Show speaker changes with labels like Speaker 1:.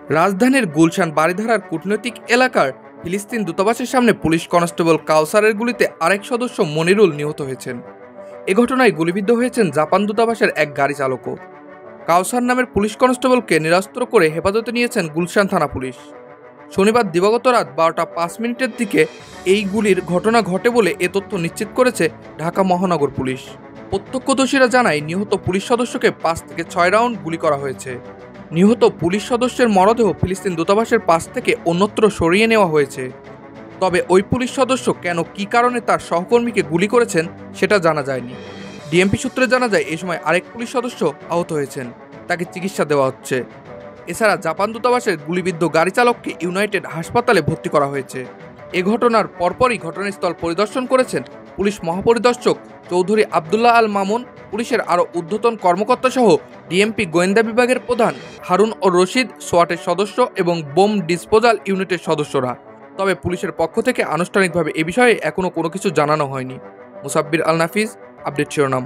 Speaker 1: রাজধানীর গুলশান বারিধারার কূটনৈতিক এলাকার ফিলিস্তিন দূতাবাসের সামনে পুলিশ কনস্টেবল কাউসারের গুলিতে আরেক সদস্য মনিরুল নিহত হয়েছেন। এ ঘটনায় গুলিবিদ্ধ হয়েছেন জাপান দূতাবাসের এক গাড়ি চালকও। কাউসার নামের পুলিশ কনস্টেবলকে নিরস্ত্র করে হেফাজতে নিয়েছেন গুলশান থানা পুলিশ। শনিবার দিবাগত রাত 12টা 5 মিনিটের দিকে এই গুলির ঘটনা ঘটে বলে এ তথ্য নিশ্চিত করেছে ঢাকা মহানগর পুলিশ। প্রত্যক্ষদর্শীরা জানায় নিহত পুলিশ সদস্যকে 5 থেকে 6 রাউন্ড গুলি করা হয়েছে। নিহত পুলিশ সদস্যের মরদেহ ফিলিস্তিন দূতাবাসের পাশ থেকে অন্যত্র সরিয়ে নেওয়া হয়েছে। তবে ওই পুলিশ সদস্য কেন কী কারণে তার সহকর্মীকে গুলি করেছেন সেটা জানা যায়নি। ডিএমপি সূত্রে জানা যায় এই সময় আরেক পুলিশ সদস্য আহত হয়েছেন, তাকে চিকিৎসা দেওয়া হচ্ছে। এছাড়া জাপান দূতাবাসের গুলিবিদ্ধ গাড়ি চালককে ইউনাইটেড হাসপাতালে ভর্তি করা হয়েছে। এ ঘটনার পরপরই ঘটনাস্থল পরিদর্শন করেছেন পুলিশ মহাপরিদর্শক চৌধুরী আবদুল্লাহ আল মামুন, পুলিশের আরও ঊর্ধ্বতন কর্মকর্তা সহ ডিএমপি গোয়েন্দা বিভাগের প্রধান হারুন ও রশিদ, সোয়াটের সদস্য এবং বোম ডিসপোজাল ইউনিটের সদস্যরা। তবে পুলিশের পক্ষ থেকে আনুষ্ঠানিকভাবে এ বিষয়ে এখনও কোনো কিছু জানানো হয়নি। মুসাব্বির আল নাফিজ, আপডেট শিরোনাম।